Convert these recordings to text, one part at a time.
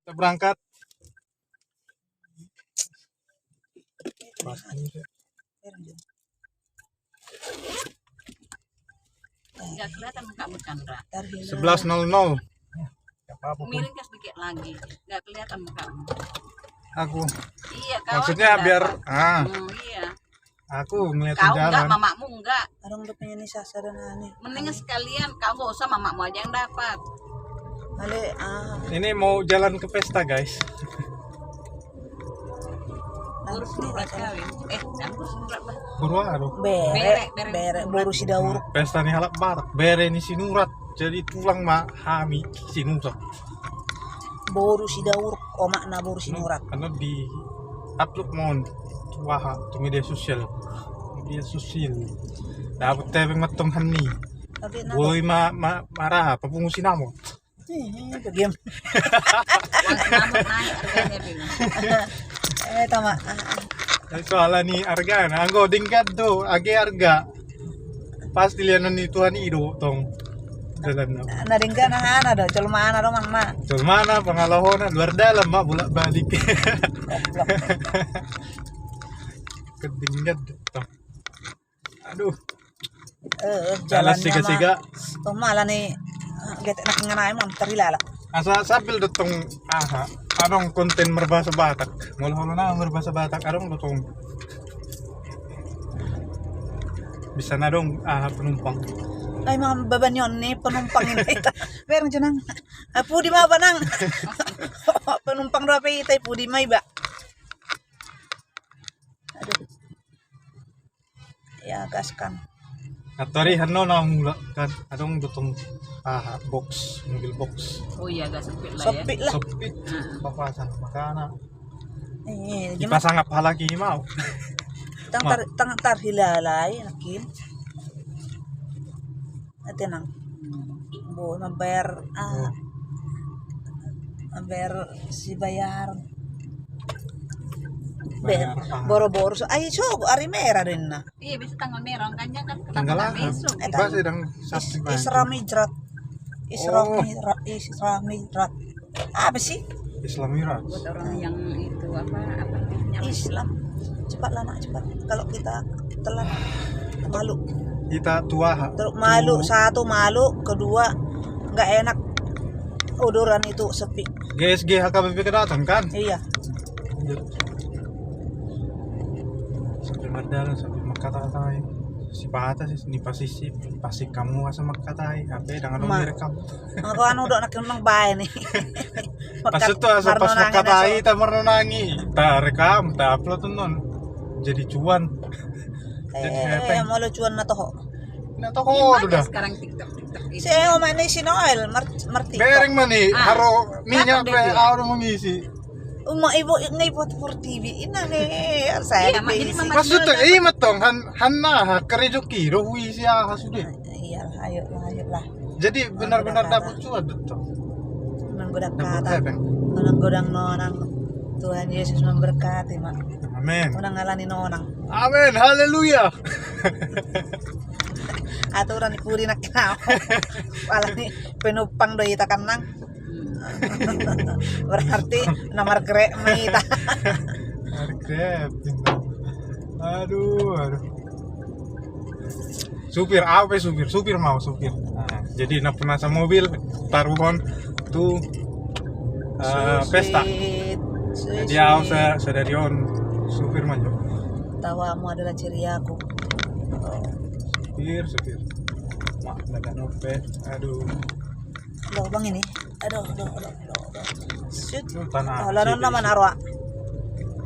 Kita berangkat. Nggak kelihatan mukamu Chandra. 11.00. Miring ke sedikit lagi. Nggak kelihatan mukamu. Aku. Iya kau. Maksudnya biar iya. aku ngeliat Kau enggak, jalan. mamamu enggak. Orang udah punya nih sasaran aneh. Mending sekalian kau nggak usah, mamamu aja yang dapat. Ale Ini mau jalan ke pesta, guys. Urus surat kawin. Campur surat bah. Purwaro. bere baru si daur. Pesta nih halak barat. Bere ni sinurat. Jadi tulang mah hami sinurat. Baru si daur omak na baru si nurat. Karena di upload mon tuaha tu media sosial. Media sosial. Dapat tebeng matong hani. Tapi na Boy marah papungusin namo. game. Uang senamut naik harganya bilang. Tama. Soalnya nih harga na anggo dingkat do age harga. Pasti lianan ni Tuhan ido tong jalan na. Naringga na ana do, celma ana do mang ma. Mana pengalahona luar dalam mak bolak balik. Goblok. Kedingkat tong. Aduh, Jalan siga-siga. Malah nih get nak nganai mam terilala. Asa sambil dotong anong konten berbahasa Batak. Mula na berbahasa Batak arong dotong. Bisa na dong penumpang. Ay mga babanyon ni penumpang ini. Pero janang. Pudi ma ba nang? Penumpang rapi itay pudi may ba? Aduh. Ya gaskan. Katori hanno na mula kan adong dotong box, mobil box. Oh iya agak sempit lah ya. Sopit lah. Sopit papasan makana. Gimana? Dipasang apa lagi mau? Tang tar hilalay nakin. Ate nang. Bo membayar membayar si bayar. Boro-boro ay so ari mera rin na. Iya bisa tanggal merah kan kan Tanggal ketanggal apa? besok. Iba sedang Sabtu ba? Isramidrat. Isramidrat. Apa sih? Islamirat. Buat orang yang itu apa namanya? Islam. Cepatlah nak cepat. Kalau kita telat malu. Kita tua. Terus malu, satu malu, kedua nggak enak odoran itu sepi. GSG HKBP kedatang kan? Iya. Sampai Mardalan, sampai Makatatay. Si Pata sih, ni pasisi, pasti kamu asa Makatatay. Ape, dengan direkam. Ako ano do nakinang bahay ni. Maksud tuh asa pas Makatatay, ta merenangi, ta rekam, ta upload nun. Jadi cuan. Mau lucuan na to ho. Nah to ko Ada udah. sekarang TikTok ini. Si Oma ni si Noel Marti. Bereng mani, haro minyak Dapat pe dia. aro mengisi. Uma ibu ngaipot for TV ina ni saya Iya, Mak, jadi di Mama- Maksud tuh, matong hanna kerejoki rohui siya hasude. Iya, ayo lah. Jadi benar-benar dapat cuan betul. Menggodak Dapat kata. hebeng. Menanggodang nonang. Tuhan Yesus memberkati mak. Amin. Unang ngalani nonang. Amin. Haleluya. Aturan ni puri nak kenal. Wala ni penumpang do ita kanang. Berarti nomor grek kita. Grab. Aduh. Supir apa supir? Supir mau supir. Jadi nak pernah sama mobil taruhon tuh pesta. Dia harus dari on supir maju. Tawamu adalah ciri aku. Supir. Mak dagang nope. Aduh. Loh bang ini. Aduh. Shoot. Tanah. Lalu naman arwa.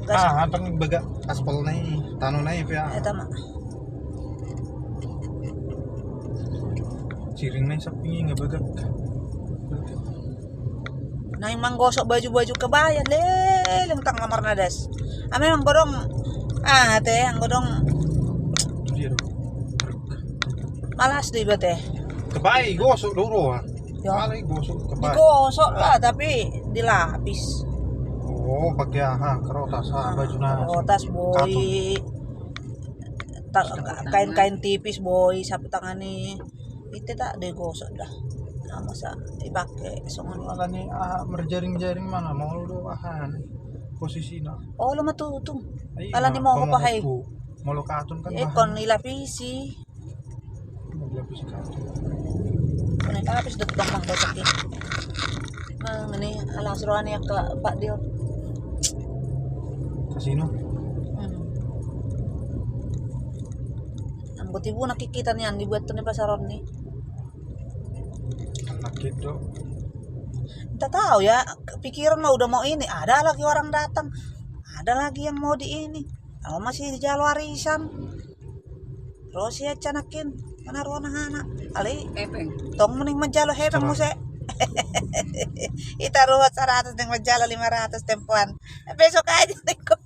Hantang baga aspal na tanong na ya. Eta mak. Ciring na sa pingi nga baga. Nah emang gosok baju-baju kebaya leleng tang kamar nadas. Memang godong teh yang godong Dia malas deh teh. Kebay gosok dulu ah. Ya. Kali gosok kebay. Digosok lah tapi dilapis. Oh, pakai kerotas baju na. Rotas boy. Kain-kain tipis boy sapu tangani. Itu tak digosok dah. masa dipakai songon. Ala ni merjaring-jaring mana mau lu ahan posisi na. Oh lo matutung. Ay, Ala ni mo ko pahay. Mau lo katun kan Kon ilapisi. Maglapis katun. Kon ilapis dot bang botak eh. Ngani alang suruhan niya ka Pak Dio. Kasino? Ang buti po nakikita niyan dibuat to ni pasaron ni. Nakit do. Kita tahu ya, pikiran mah udah mau ini, ada lagi orang datang, ada lagi yang mau di ini. Kalau masih di jalur warisan, terus ya canakin, mana ruang anak, kali, Epeng. tong mending menjalo hebang mo se. Itaruhat 100 dengan menjalo 500 tempuan. Besok aja nih ko.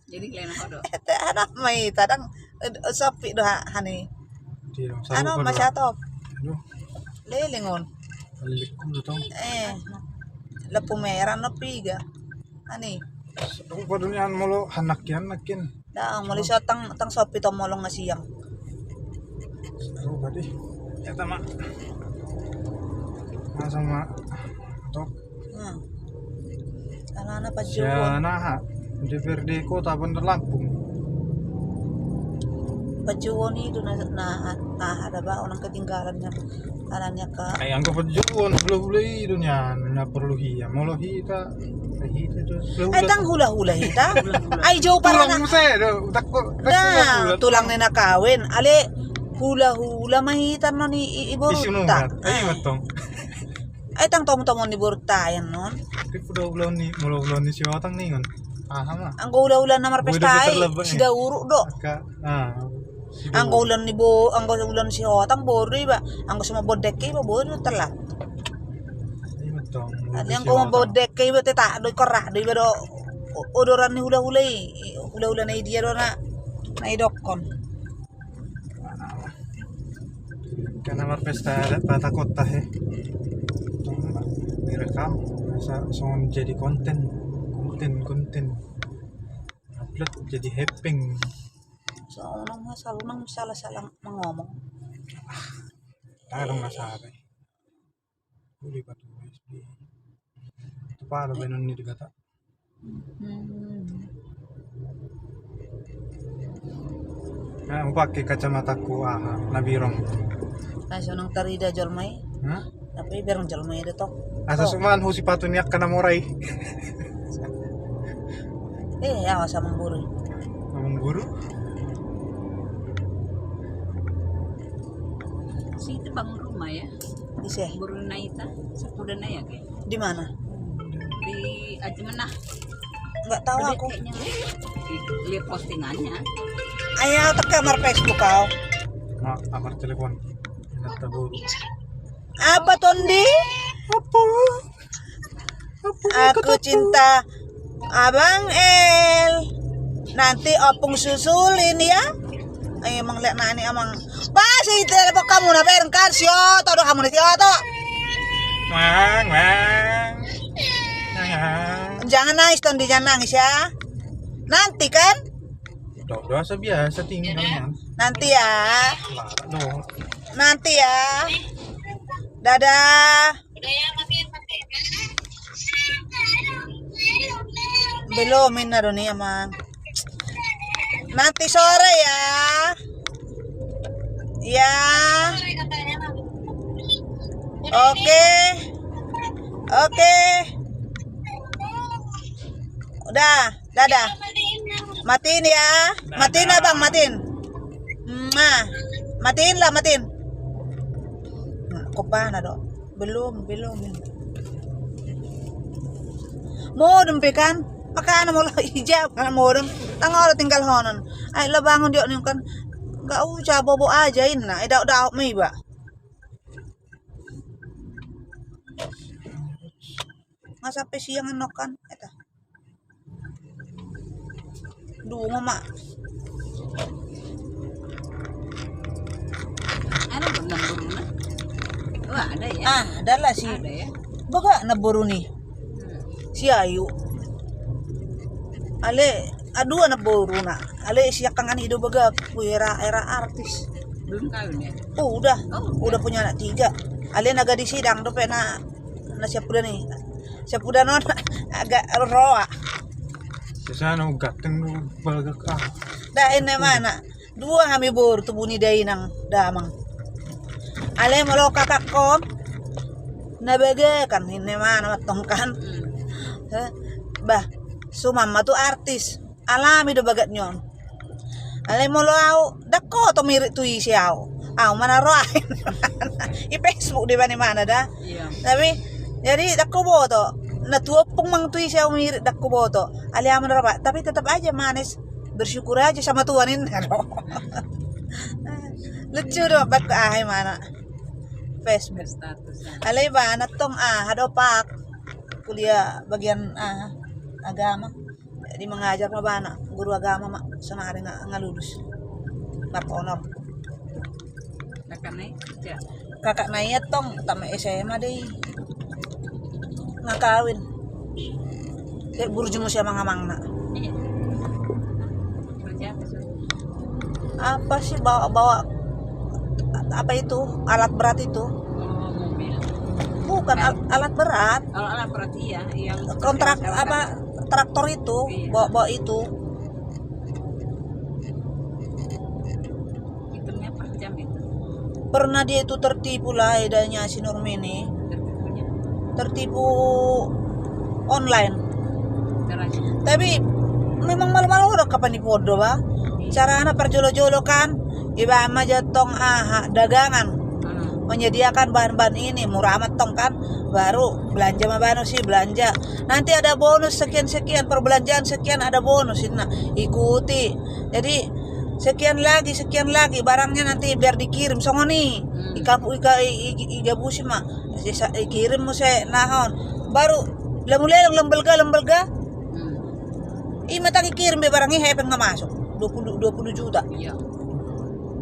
Jadi kalian hodo. Anak may tadang sopi doha hani. Tiro. Ano masyatop, Aduh, lilingon. balik ko to. Lapu merah no piga. Ani. Ako pa dun yan mo lo hanak yan nakin. Daang mali sa tang sopi to molong nga siyang. Oh, badi. Ya tama. Sama to. Ala na pa Siya juwon. na ha. Di verde ko tapon na Lampung. Pa juwon ito na ada ba unang ketinggalan niya. Ala niya ka. Ay, ang kapag yun, hula-hula doon yan, na perlu hiya. Molo hita, hita doon. Ay tang hula-hula hita. Ay jow para Tulang na. mo sa'yo, dako. Da, tulang na nakawin. Ale hula-hula mahitan no ni iburta. Isinungat. Ay, matong. Ay tang tomo-tomo ni burta yan non. Kaya hula-hula ni, mula-hula ni siya otang ningon. Aham ah. Ang hula-hula na marpesta ay Budak-budak si dauro do. Ang ulan ni ulan si Hotang bori ba? Ang gusto mabodek kay ba bori tala. Ay, matong. Ang ko mabodek kay ba teta do korra do ba do odoran ni hula-hula hula-hula na idea do na idokon. Karena marpesta patakot tahe. Direkam, sa songon jadi konten. Upload jadi happening. So unang masalunang salah-salah mangomong. Tarong nasabi. Huli pa ito. Ito pa, ano ba yun ni Digata? Ang pakai kacamata ko, nabirong. Kaso nang tarida jolmay, Ha? tapi berang jolmay dito. Asa suman ho si Pato niyak ka na moray. Yawa sa mangburi. Among guru? Sito bang rumah ya? Ise, Buru na ita. Sa kuda na ya kay. di mana? Di aja mana? Enggak tahu aku. Kayaknya lihat postingannya. Ayaw tak kamar Facebook kau. Amar telepon. Nagtaburo. Apa Tondi? Aku cinta Abang El. Nanti opung susulin ya. Ay emang lihat na ni amang. Ba si telepon kamu na perang karsyo. Todo kamu na siya to. Mang. Jangan nangis Tondi, jangan nangis ya. Nanti kan? Doa biasa tinggal man. Nanti ya. Lara dong. Nanti ya. Dadah. Belomin na doon niya, Mang. Nanti sore ya. Ya. Oke. Udah, dadah. Matiin ya. Matiin lah, Bang, matiin. Matiin lah, matiin. Kok pa na do? Belum. Modem pe kan? Makana mo lang hijab kan modem. Tanggal tinggal honon. Ay labangon dia nih kan. Enggak usah bobo ajain na. Daw may ba? Nga sampai siang ano kan? Eta. Dungo ma. Ano ba nang na? Oh, ada ya? Ada lah si. Ada ya? Baga naburu nih. Si Ayu. Ale, aduh anak baru na. Ale siya kang anido baga era artis. Belum kawin ya? Oh, udah. Oh, Udah punya anak 3. Alin agak di sidang dope na siap udah nih. Siap udah non agak roa. Sana gateng balga ka. Da ini mana? Dua kami bor tu buni dai nang damang. Ale malo kakak kom. Nabaga kan ini mana matong kan. Bah, sumama tu artis. Alami do bagat nyon. Ale malo au dako to mirip tu isiau. Au mana roain. I Facebook di mana dah. Iya. Tapi jadi dako boto. Na tuopong mang tu isiau mirip dako boto. Ale aman apa? Tapi tetap aja manis. Bersyukur aja sama Tuhan ini. Lucu dong back ke ahay mana Facebook. Status. Alay ba natong hadopak kuliah bagian agama. Di mengajar pa bana guru agama mak sanari nga lulus. Honor. Nakanay. Ya. Kakak nayat tong tama SMA deh. Ngakawin. Kayak burju mo siya mga mangna. Iya. Kerja apa sih? Apa sih bawa apa itu alat berat itu? Oh, mobil. Bukan alat berat. Kalau alat berat iya, yang Kontrak sekarang apa traktor itu Iya. bawa itu. hitungnya per jam itu. Pernah dia itu tertipu lah edanya si Nurmini, Tertipunya. tertipu online. Caranya. Tapi memang malu-malu udah kapan dipodo ba? Cara anak perjolo-jolo kan, iba ama jatong dagangan. Menyediakan bahan-bahan ini murah amat tong kan, baru belanja mah bano sih belanja, nanti ada bonus sekian perbelanjaan sekian ada bonus nah ikuti, jadi sekian lagi barangnya nanti biar dikirim songoni igabusi mah kirim mo saya nahon baru lamulelong lembelga mata kirim be barangnya hepeng nggak masuk 20 juta Iya.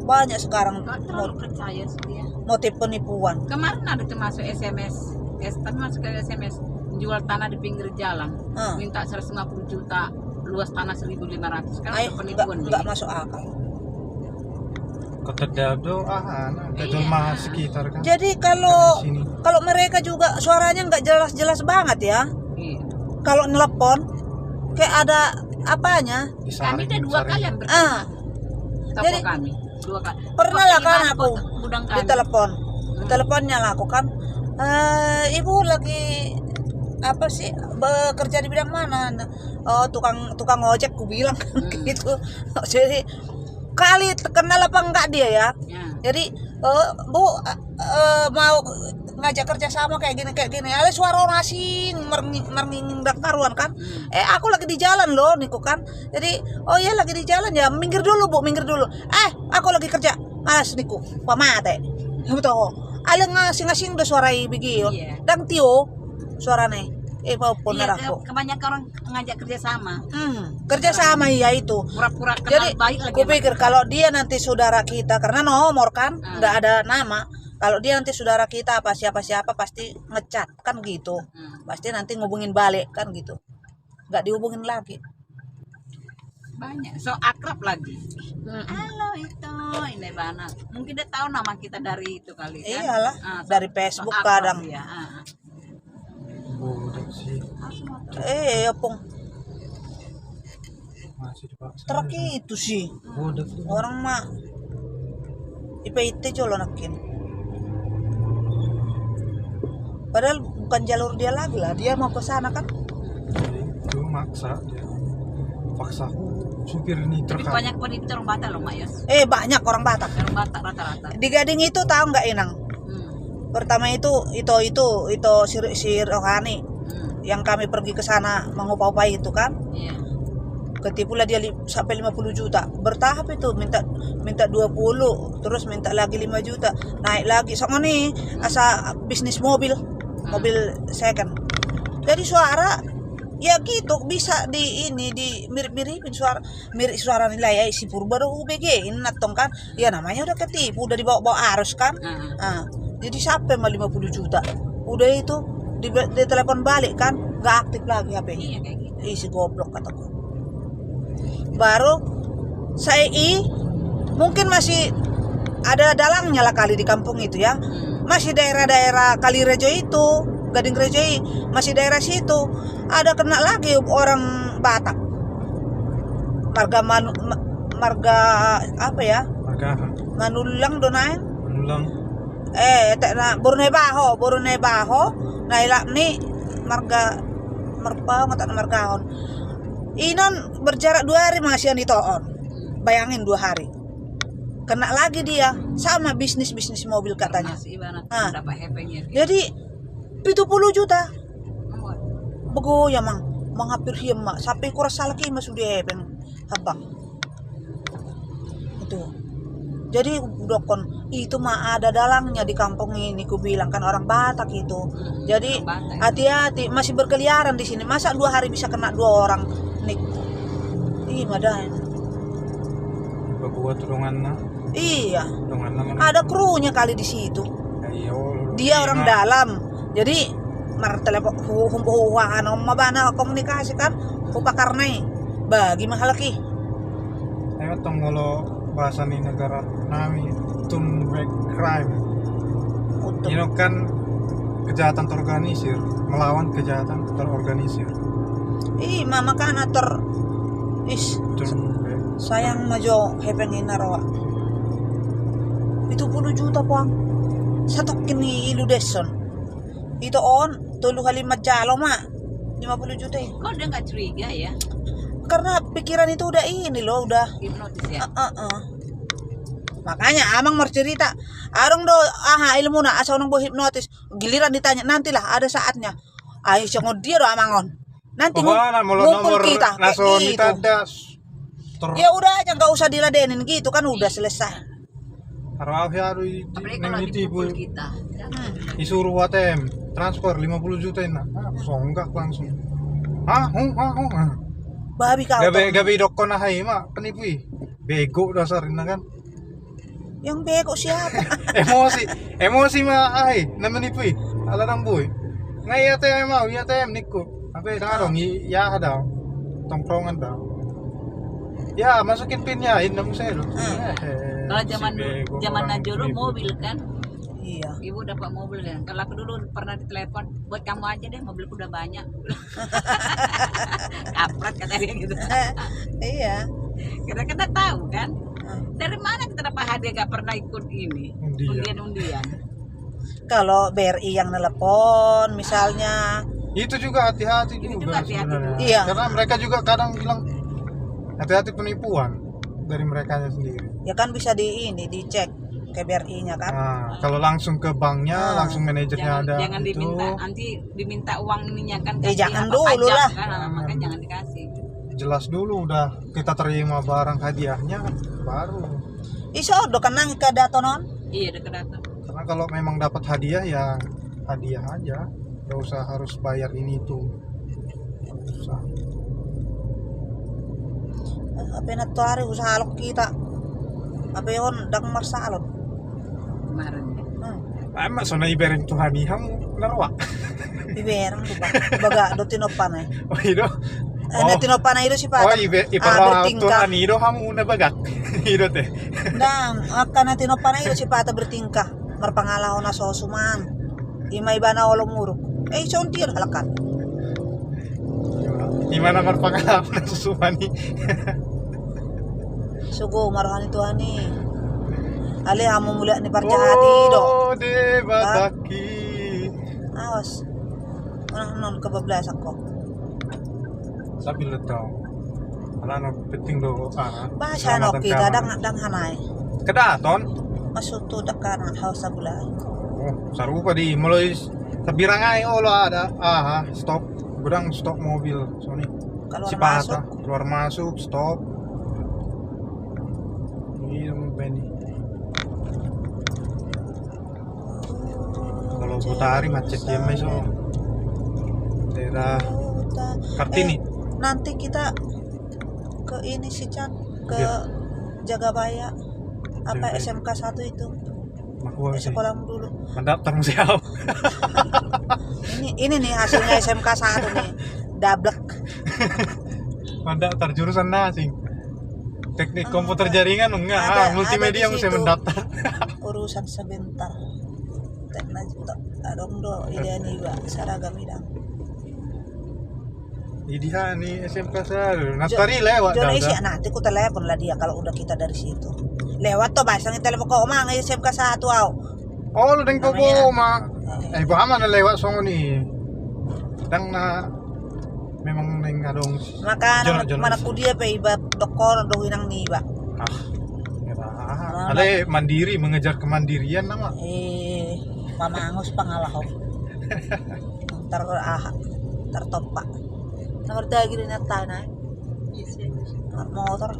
banyak sekarang Nggak terlalu percaya sih dia. motif penipuan. Kemarin ada tuh masuk SMS, tapi masuk ke SMS jual tanah di pinggir jalan, minta 150 juta, luas tanah 1.500 kan Ay, itu penipuan nggak dia. masuk akal. Ketedado kecil mah sekitar kan. Jadi kalau mereka juga suaranya nggak jelas banget ya. Iya. Kalau nelpon kayak ada apanya. Kami udah 2 kali hampir. Jadi- kami 2 kali. Pernah lah kan aku Gudang di kami. teleponnya lah aku kan. Ibu lagi apa sih bekerja di bidang mana? Oh tukang ojek ku bilang kan gitu. Jadi kali kenal apa enggak dia ya? Ya. Jadi Bu mau ngajak kerja sama kayak gini. Ale suara orang asing mernging karuan kan. Aku lagi di jalan loh niku kan. Jadi oh iya lagi di jalan ya. Minggir dulu Bu, minggir dulu. Aku lagi kerja. Malas niku. Pamate. Betul. Ale ngasing-ngasing do suara bigi. Iya. Dang tio suarane. Maupun Iya, aku. kebanyakan orang ngajak kerja sama. Kerja sama ya itu. Pura-pura kenal Jadi baik lagi. kupikir kalau dia nanti saudara kita karena nomor kan nggak ada nama. Kalau dia nanti saudara kita apa siapa pasti ngecat kan gitu. Pasti nanti ngubungin balik kan gitu. Nggak dihubungin lagi. Banyak. So akrab lagi. Halo itu ini Bana. Mungkin dia tahu nama kita dari itu kali kan. Iyalah, dari Facebook akrab kadang. dia. Udah sih Opong masih dipaksa. truk itu sih. Udah tuh. Orang mah IPIT colo nakin. Padahal bukan jalur dia lagi lah. Dia mau ke sana kan. Itu maksa dia. Paksa supir ini Tapi truk. banyak penipu orang Batak loh Mak Yos. Banyak orang Batak. Orang Batak rata-rata. Di Gading itu tahu nggak Inang? Pertama itu si Rohani yang kami pergi ke sana mengupai itu kan. Iya. Ketipulah dia sampai 50 juta. Bertahap itu minta 20, terus minta lagi 5 juta. Naik lagi. Soalnya nih asa bisnis mobil second. Jadi suara ya gitu bisa di mirip-miripin mirip suara nilai si Purba do UBG ini natong kan. Ya namanya udah ketipu, udah dibawa arus kan. Jadi sampai 50 juta. Udah itu di telepon balik kan, nggak aktif lagi HP-nya. Iya kayak gitu. Isi goblok kataku. Baru mungkin masih ada dalangnya lah kali di kampung itu ya. masih daerah-daerah Kalirejo itu, Gading Rejoi, masih daerah situ. Ada kena lagi orang Batak. Marga apa ya? Marga Manulang donain. ulang. Tak na Borneo Baho. Nah ilak ni marga margahon. Inon berjarak 2 hari masih ditoon. Bayangin 2 hari. Kena lagi dia sama bisnis mobil katanya. Masih ibarat Ah. dapat HP-nya. Jadi 70 juta. Oh, Bego ya mang hampir hiam mak sampai kurang salah ki mas udah peng abang itu. Jadi dokon itu mah ada dalangnya di kampung ini, ku bilang kan orang Batak itu. Jadi orang Batak. hati-hati masih berkeliaran di sini. Masa 2 hari bisa kena 2 orang nik? Ih madain. Babuat tulungan na. Iya, Tulungan naman. ada krunya kali di situ. Ayo. Dia orang dalam. Jadi telepon humpuhan mabana komunikasi kan upakarnai bagi mahal lagi. Ayo tong kalau bahasa ni negara nami turn back crime. Untuk Ini kan kejahatan terorganisir melawan kejahatan terorganisir. mama kan atur is Turn back. sayang majo hepeng inarawa 70 juta puang satu kini ilu deson itu on tulu halimat jalo mak 50 juta kok udah nggak curiga ya? karena pikiran itu udah ini loh udah Hipnotis ya? makanya amang mau cerita arong do ilmu na asal nang hipnotis giliran ditanya nantilah ada saatnya ayo cengod dia do amangon nanti ngumpul kita kayak gitu. Ya udah aja nggak usah diladenin gitu kan udah selesai. Apalagi kalau dipukul kita. disuruh ATM transfer 50 juta na. Songgak langsung. Babi kau. Gabi dokon na hay ma penipu. Bego dasarin na kan. Yang bego siapa? Emosi ma ay na menipu. Ala nang boy. Ngay ATM mau, ATM niko. Apa dong ya daw. Tongkrongan daw. Ya, masukin pinnya, in naman sa'yo. Kalau zaman Najoro mobil kan, Iya. ibu dapat mobil kan. Kalau aku dulu pernah ditelepon, buat kamu aja deh, mobilku udah banyak. Kaprat kata dia gitu. Iya. Kita tahu kan, dari mana kita dapat hadiah gak pernah ikut ini undian. Kalau BRI yang nelpon misalnya. Itu juga hati-hati juga hati-hati sebenarnya. Iya. Karena mereka juga kadang bilang hati-hati penipuan dari mereka sendiri. Ya kan bisa dicek ke BRI-nya kan. Nah, kalau langsung ke banknya, langsung manajernya ada. Jangan itu. diminta, nanti diminta uang ininya kan. Jangan apa, dulu pajak, lah. Kan, makanya jangan dikasih. Jelas dulu udah kita terima barang hadiahnya baru. Iso do kanang ke datonon. Iya dekat-dekat. Karena kalau memang dapat hadiah ya hadiah aja. Gak usah harus bayar ini tuh. Gak usah. Apa na tuari usaha alok kita. Apa yon dang marsalon. Kemarin. Mak so na ibereng Tuhan ihang narwa. Biberang tuh baga do tinopan eh. Oh itu. Na tinopan itu si Pak. Oh iparwa Tuhan ido hamu na bagak. Ido teh. Dang, akan na tinopan itu si Pata bertingkah. Marpangalaw na sosuman. Imay ba na olong muruk. Iso untir halakat. Gimana marpangalaman na susumani? Sugo marhan itu ani. Ali hamu mula ni parjahati do. Oh, de bataki. Awas. Non kebablasan ko. Sabi lo daw. Wala na penting do Bahasa no kita dang hanay. Kedaton. Masuto dakana haus sa bulay. Oh, saru pa di mulai sabirang ay olo ada. Stop. Gudang stop mobil. Sony. Keluar Si masuk. Pata keluar masuk, stop. Iya mau Benny. Kalau Butari macet ya meso. Daerah Kartini. Nanti kita ke ini sih Chan, ke Iya. Jagabaya. Apa Jagabaya. SMK 1 itu? Makuha sih. Sekolahmu dulu. Mendaftar siapa? Ini nih hasilnya SMK 1 nih. Dablek. Mendaftar jurusan nasi. Teknik komputer jaringan enggak, ada multimedia di mesti situ. mendaftar. Urusan sebentar. adong do ide ni ba saragam idang. Dia nih SMK saya. Natari lewat Jono dah. isi nanti ku telepon lah dia kalau udah kita dari situ. Lewat tuh basang telepon kau mang SMK 1 au. Oh, lu deng Namanya. popo ma. Ba mana lewat songo nih. Dang na memang neng adong. Maka Jono. mana ku dia pe iba dokor do hinang ni ba. Ah. Ale mandiri mengejar kemandirian nama. Mamangos pangalah ko. Tertopak. Nomor lagi rin na tayo na. Motor,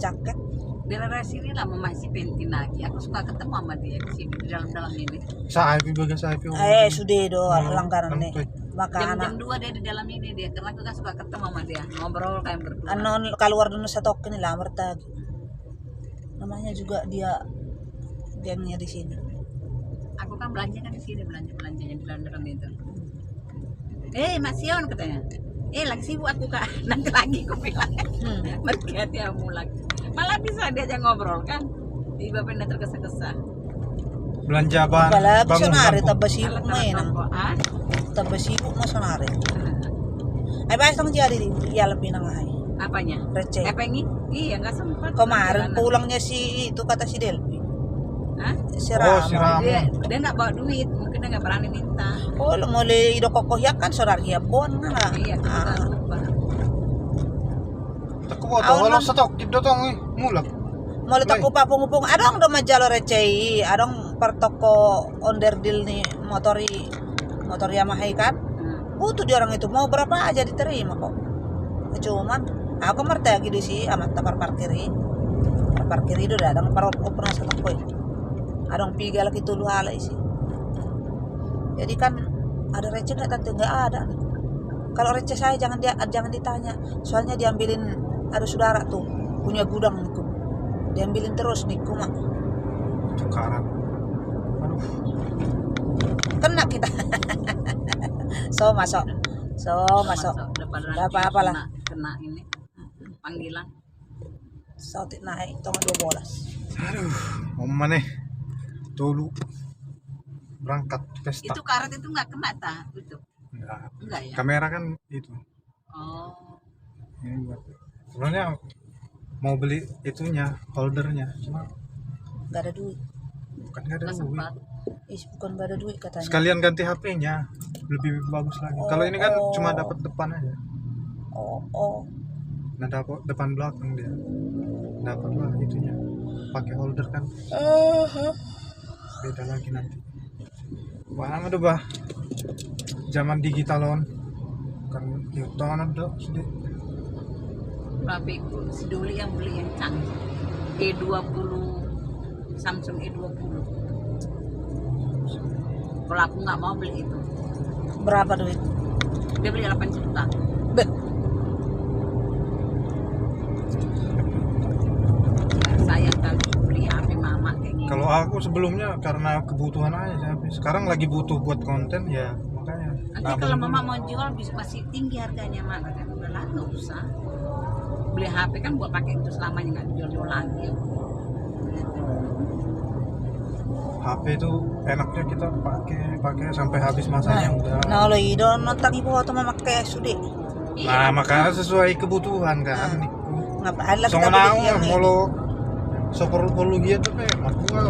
jaket. Di daerah sini lah masih pentin lagi. Aku suka ketemu sama dia di sini di dalam ini. Sa IP baga sa IP. Sudah do langgaran nih. Maka Jam 2 dia di dalam ini dia karena aku kan suka ketemu sama dia ngobrol kayak berdua. keluar dulu satu tok ini lah mertagi. Namanya juga dia gengnya di sini. Aku kan belanja kan di sini belanjanya di dalam itu. Mas Sion katanya. Lagi sibuk aku kak. Nanti lagi aku bilang. Berhati ya mulai. Malah bisa diajak ngobrol kan. Tiba pindah tergesa-gesa. Belanja bahan. Kalau bangun sonari kampung. tabas sibuk mo yun. Tabas sibuk mo sonari. Ay bahas nang jadi iya lebih nang ay. Apanya? Receh. Pengi? Iya nggak sempat. Kemarin pulangnya si itu kata si Delvi. Hah? Si Oh, si Rama. Rama. Dia nggak bawa duit, mungkin dia nggak berani minta. Oh, lo mulai ido kokohyak kan saudara bon lah. Iya, kita lupa. Tako ba to? Wala sa tok kiddo tong mulak. Mulai tak pa pungupung adong do majalo recei, adong pertoko onderdil ni motori Yamaha kan. Tuh di orang itu mau berapa aja diterima kok. Cuman aku mertagi di si amat tapar parkiri. Parkiri do dadang parot ko pernah sa toko. Adong pigal gitu lu halai sih. Jadi kan ada receh nggak tante nggak ada. Kalau receh saya jangan ditanya. Soalnya diambilin ada saudara tuh punya gudang niku. Diambilin terus niku mah. Tukaran. Aduh. Kena kita. So masuk. Depan Nggak apa-apa lah. Kena ini panggilan. So naik tong 12. Aduh, mau mana? Dulu berangkat pesta. Itu karet itu nggak kena tah itu. Enggak ya. Kamera kan itu. Oh. Ini buat. Sebenarnya mau beli itunya, holdernya, cuma Gak ada duit. bukan nggak ada Nggak duit. sempat. Bukan gak ada duit katanya. Sekalian ganti HP-nya, lebih bagus lagi. Kalau ini kan cuma dapat depan aja. Oh. Nah dapat depan belakang dia. Dapatlah itunya. Pakai holder kan. Beda lagi nanti. Wah, ada bah. Zaman digitalon. Kan Newton ada sedih. Tapi si Duli yang beli yang canggih. E20 Samsung E20. Kalau aku nggak mau beli itu. Berapa duit? Dia beli 8 juta. Beh, Sayang kali beli HP mama kayak gini. Kalau aku sebelumnya karena kebutuhan aja HP. Sekarang lagi butuh buat konten ya makanya. Nanti kalau mama mau jual masih tinggi harganya mak. Kan udah lah nggak usah. Beli HP kan buat pakai itu selamanya nggak dijual lagi. HP itu enaknya kita pakai sampai habis masanya udah. nah lo ido nonton ibu atau memakai sudi. Nah, makanya sesuai kebutuhan kan. Ngapain lah kita Songonau beli yang ini? molo so perlu gitu pe makual.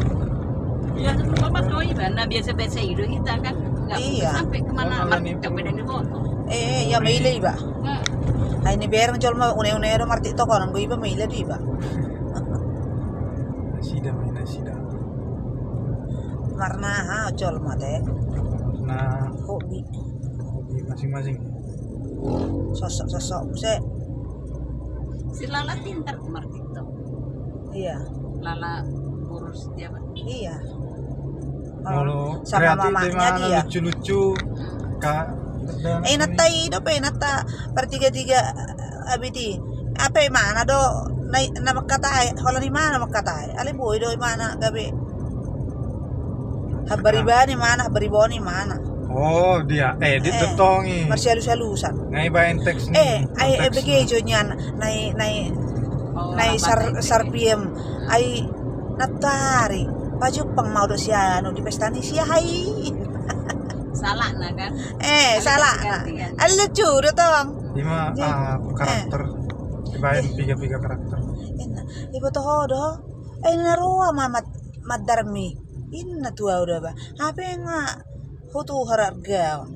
Ya sebelum pas kau ibadah biasa-biasa itu kita kan nggak Iya. sampai kemana Oh, market nggak beda di foto. Ya maile iba. Ay ni berang jol ma une do marti to kono go iba maile di iba. Sida. Karena jol mate Nah, hobi masing-masing. sosok se. Si Lala pintar kemarin TikTok. Iya. Lala urus dia Pak. Iya. Molo Sama kreatif mamanya gimana, dia. lucu-lucu. Kak. Natai do pe nata pertiga-tiga abiti. Apa mana do na makatai hola di mana makatai. Ali boy do mana gabe. Habari mana habari mana. Oh, dia edit tetongi. Marsialusan. Ngai bain teks nih. Ay begejo nyan nai Oh, nai apa itu? sarpiem ay natari Pajupang mau do sia anu di pesta ni sia hai. Salah nah kan. Salah. Lucu do tong. Lima karakter. Dibayan tiga karakter. Ibu toh do. Narua mamat madarmi. Inna tua udah ba. Apa nga hutu harga.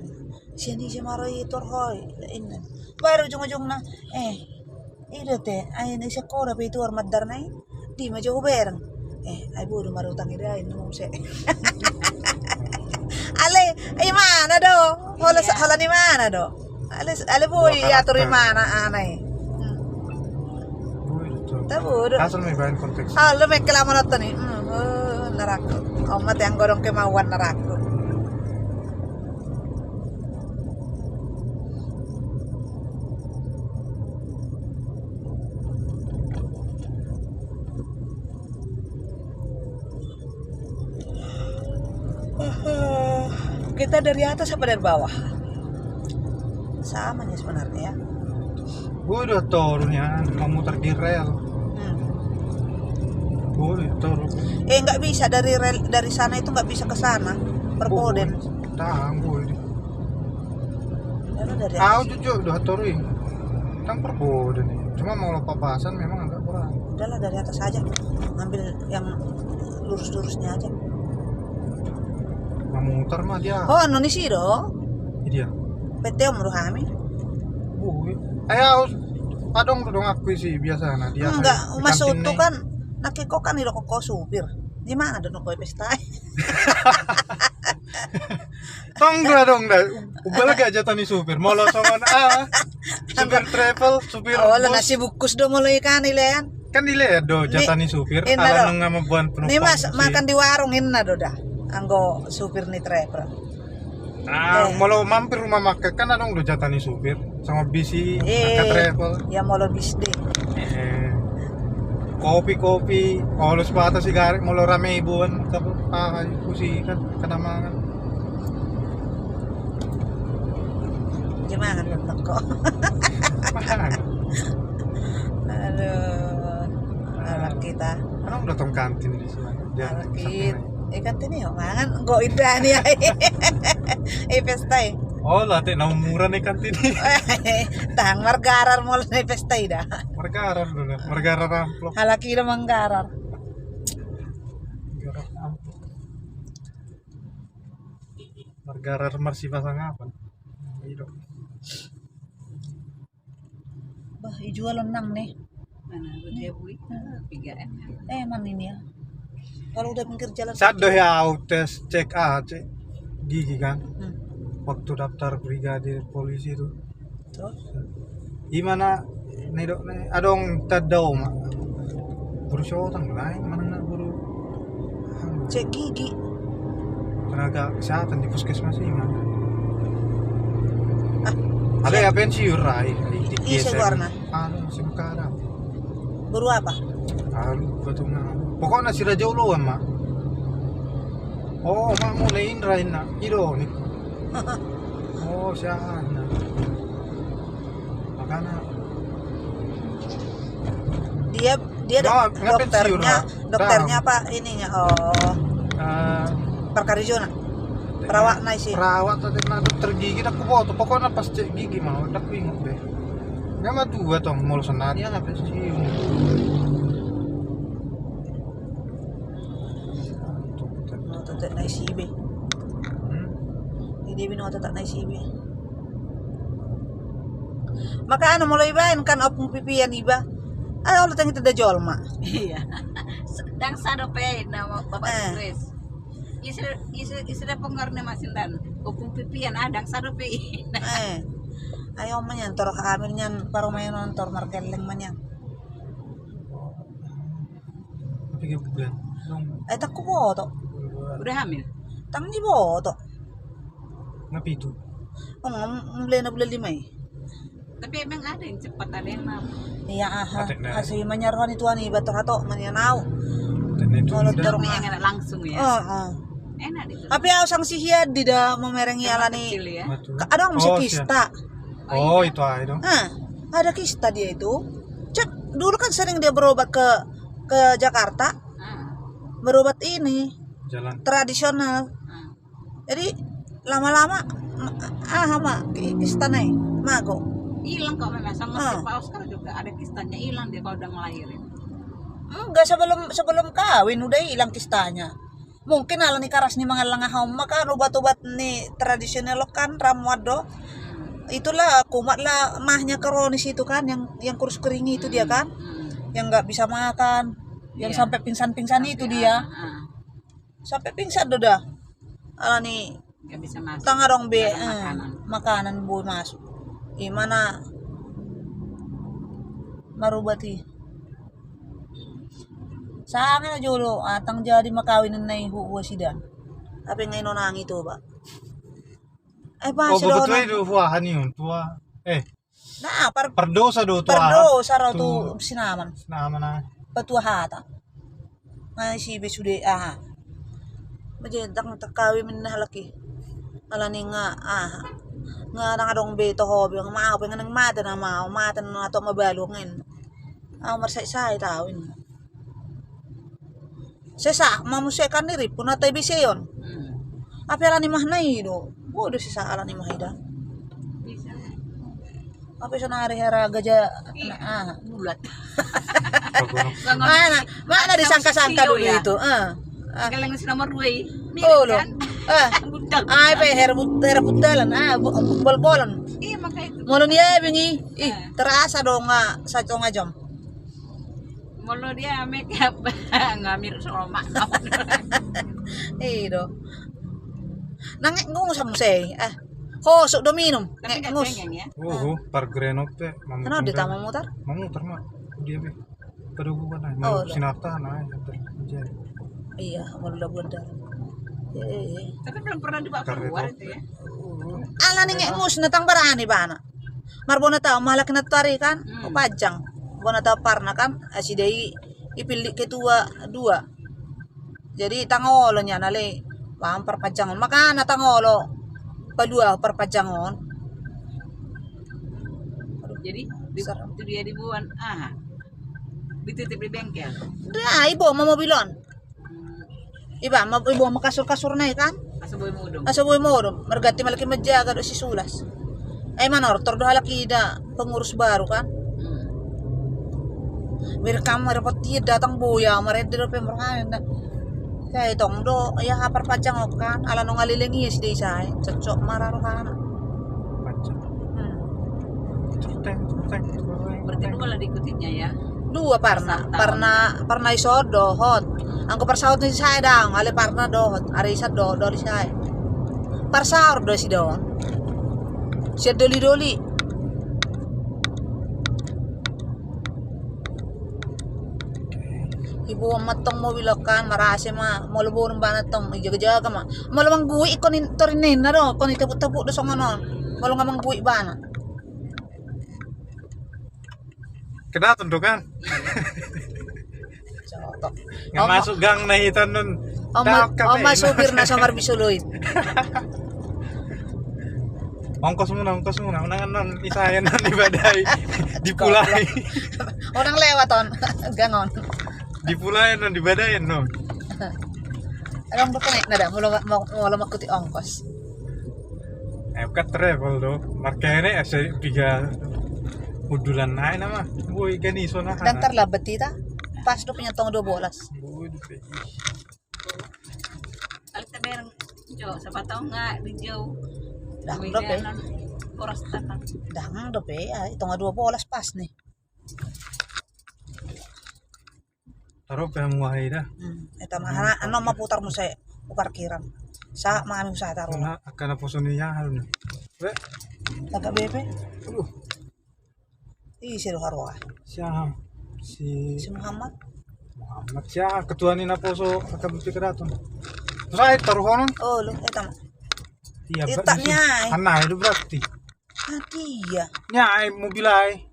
Sini maroi torhoi. Inna. Baru ujung-ujungna ida teh ayeuna sekolah pe itu hormat darnai di mah jauh bereng ai bodoh marutang ida nu se ale mana do hola di mana do ale boy atur di mana anai bodoh Asal may bayan konteks. lo me kelaman ato ni narakot omat yang gorong kemauan narakot. Kita dari atas apa dari bawah? Sama nya sebenarnya ya. Udah turunnya memutar di rel. Turun. Nggak bisa dari sana itu nggak bisa ke sana. Perpoden. Tangguh. Lalu dari Aku jujur udah turun. Tang perpoden. Cuma mau papasan memang agak kurang. Udahlah dari atas aja. Ngambil yang lurus-lurusnya aja. Memutar mah dia. Oh, anu ni sih do. Dia. PT Om Ruhami. Ayo adong aku sih biasa nah dia. Enggak, masuk tuh kan nakiko kan ilo kok supir. Di mana do koe pesta? Tongga dong dah. Ubah lagi aja tani supir. Mau losongan supir travel, supir. Oh, lah nasi bukus do mulai kan ilean. Kan dilihat do jatani supir. Inna Ala do. nang mabuan penumpang. Nih Mas, makan di warung inna do dah. Anggo supir nih travel. Mau mampir rumah makan kan adong do jatani supir sama bisi ke travel. Ya mau lo bisde. Kopi, lo sepatu sigaret, mau lo rame ibuan, kusi kan kenamangan. Gimana kan kok? Aduh, anak kita. Kan udah tong kantin di sini. Anak kita. Kantin yuk, mangan go indah nih. Pesta. Oh, latih nama murah nih kantin. Tang margarar mo nih pesta ida. Margarar dulu, margarar amplop. Halaki na manggarar. Margarar marsi pasang apa? Bah, ijual nang nih. Mana dia bui 3M. Man ini ya. Kalau udah pinggir jalan. Sado ya tes cek gigi kan. Waktu daftar brigadir polisi itu. Terus? Gimana nih dok nih adong tadau mak. Berusaha lain mana buru. Cek gigi. Tenaga kesehatan di puskesmas ini mana? Ada ya pensiun rai. Iya warna. Sekarang. Baru apa? Betul nah. Pokoknya si Raja Uluan mak. Oh mak mulai inrain nak. Ido nih. Oh siapa? Makanya dia dokternya apa ininya perkarijona perawat naik sih perawat atau dokter gigi aku foto pokoknya pas cek gigi mau aku ingat deh nggak mah tuh tong mau senaria nggak sih tetap naik CB ini bino tetap naik CB maka mulai bain kan opung pipian iba Allah tanya tidak jual mak. Iya. Sedang sadope nama Bapak Chris. Istri pengarne masindan. Opung pipian adang sadope. Ayo menyantor hamilnya paru main nontor markeleng manyang. Tapi bulan. Tak ku boto. Udah hamil. Tang di boto. Ngapi itu? Beli na bulan 5. Tapi emang ada yang cepat ada yang lama. Iya hasil menyaruhan itu ani bato-bato manyanau. Kalau dorong yang enak langsung ya. Enak itu. Tapi aku sang sihia tidak memereng alani. Ya? Ada masih kista. Oh itu aja dong. Ada kista dia itu. Cek dulu kan sering dia berobat ke Jakarta. Berobat ini jalan. tradisional. Ah. Jadi lama-lama mak istana mago. Hilang kok memang sama Ah. si Pak Oscar juga ada kistanya hilang dia kalau udah ngelahirin. Enggak, sebelum kawin udah hilang kistanya. Mungkin ala ni karas ni mga langahom maka obat-obat ni tradisional kan ramuan do. Itulah kumat lah mahnya kronis itu kan yang kurus kering itu dia kan. Yang nggak bisa makan, yang Iya. sampai pingsan-pingsan itu dia. Sampai pingsan dah. Ala ni Nggak bisa masuk. tangga dong be Nggak ada makanan bu masuk. Mana marubati. Sana na julo atang jadi makawin na ihuwa sidan. Tapi ngayon nang ito ba? Ay pa Oh, sila betul itu tuahan yun, tua. na Perdosa do tua. pardo saraw tu sinaman. Nama na. Patua hata. Ngay si besude Majentang takawi min na halaki. Alani nga nga dong beto hobi nga maaw nga nang mata na mata na to mabalo ngayon. Marsay-say tawin. Sesa mamusekan ni rip kuna tay biseyon. Apa ala ni mahnay do. Bodo si sa ala ni mahida. Bisa. Apa sa nari-hara gaja Bulat. Mana disangka-sangka dulu ya. itu. Galang si nomor 2. Oh lo. Budak. Ay pa herabutalan bol-bolan. Iya makanya itu. Mono niya bingi. Terasa dong nga sa nga jam. Molo dia make up ngamir sama Do. Nangek ngung sa musay. Hosok do minum. Tapi nggak Ngus. pengen ya. Oh, par grenok te. Ano di tama mutar? Mamutar mah. Dia be. Pada bukan na. Oh, Mau sinata na. Iya, mulai bunda. Tapi belum pernah dibawa keluar itu ya. Ala ni ngus natang barani bana. Marbona tao malaki na tari kan? O pajang. Bona tao parna kan? Asidai ipili ketua 2. Jadi tangolo nya nale paham perpajangon. Maka na tangolo padua perpajangon. Jadi itu dia dibuan dititip di bengkel. Dah ibu mau mobilon. Iba ibu makasur-kasur na kan? Asaboy mo udong. Asaboy mo dong. Mergati malaki majaga do si Sulas. Ay manor tordo halaki da pengurus baru kan? Merekam repot dia datang buya mared do pemerintahan. Kaya itong do ya hapar pajang kan ala no ngalilingi si desa cocok mararo kan. Pajang. Certeng. Berarti lu kalau diikutinnya ya. 2 parna isod dohot. Ang kaparsahod ni saya dang ale parna dohot. Ari isa do li saya. Parsahod do si doon. Siya doli. Ibu matong mo bilokan marase molubon banat tong ijaga-jaga malamang guwi ko ni torinin na do kon itabu-tabu do song anon. Malong amang guwi bana. Kedatun tuh kan? Cotok. Nggak masuk gang na hitan nun. Masupir na sa Marbisuloy. Ongkos muna. Unangan nun, isayan nun di badai. Dipulai. Orang lewat on. Gangon. Dipulai nun, di badai nun. Alam ba naik na da mula makuti ongkos. Kat travel do. Markene asa tiga udulan na nama. Boy ganiso na Dan terlabat tita. Pas do punya tong 12. Boy di Alit na merang sa pataw nga di Joe. Dang do pe. Oras tanang. Dang do pe. Ito nga 12 pas ni. Taro pa muhay da. Ito ano maputar mo sa parkiran. Sa maami usaha taro. Una akan po niya halun. We, Taga bebe. Si Roharwa. siya si Muhammad. Muhammad siya ketua ni na po so akan pikiraton. Right taruhonon. Oh, lo eta. Iya, Ita niya. Anay do berarti. Dia. Nya ay mobilay.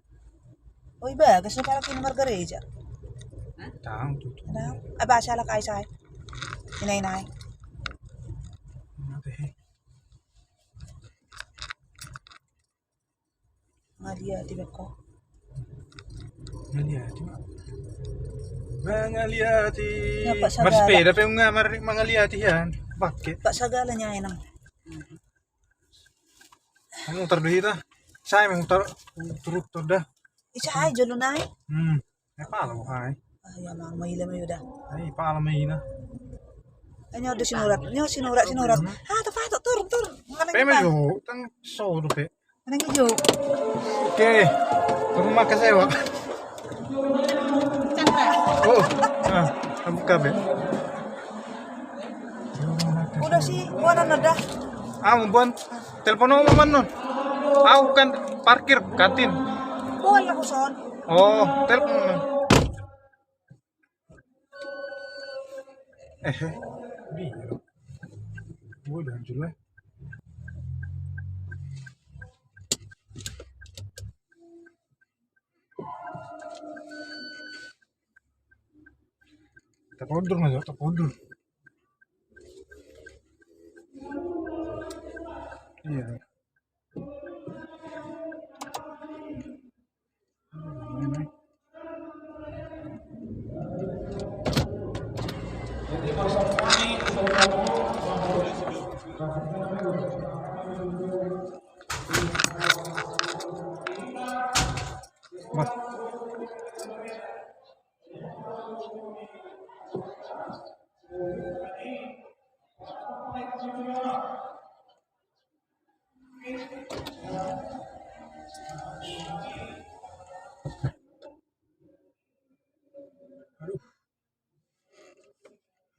Oh, iba kasi para kini Margarita. Tang tu. Ano? Aba siya la kay sa. Inay. Nga dia tiba ko. Mengeliati. Mengeliati. Ya, Pak Sagala. Bersepeda pe ngamar mengeliati yan. Pakai. Pak Sagalanya enang. Ang mutar dito. Saya mutar turut dah. Isa ay jolo na ay. Pala mo ay. Ah, ya mang mahila mo yuda. Ay, pala may ina. Ay, ada sinurat. Nyo sinurat. Ha, tapato turun. Manang Pe iba. medyo tang sodo pe. Manang ijo. Oke. Rumah kesewa. Chandra. Oh. Ang kabe. Udah sih, buana na dah. Buan telepon mo man nun. Kan parkir kantin. Buwan ako son. Oh, telepon mo. Di. Udah julai. Terpodur mas, terpodur. Iya. Mas.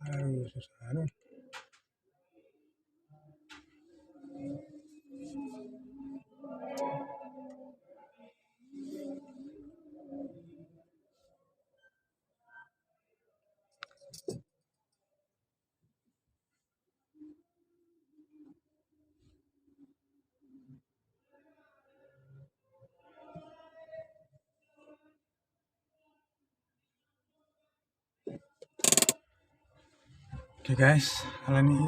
Aduh, susah. Aduh. Oke guys, kalian ini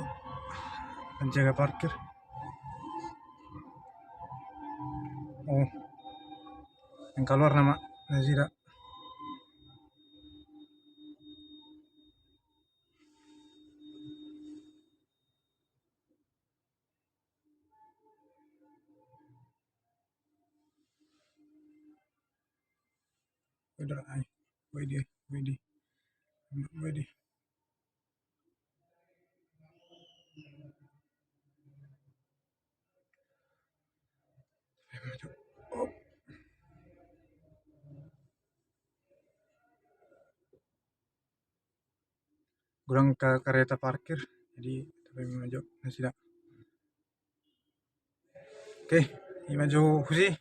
penjaga parkir. Oh, yang keluar nama Nazira. Udah, Widi. Kurang ke kereta parkir, jadi tapi maju Nazira. Oke, ini maju Husi.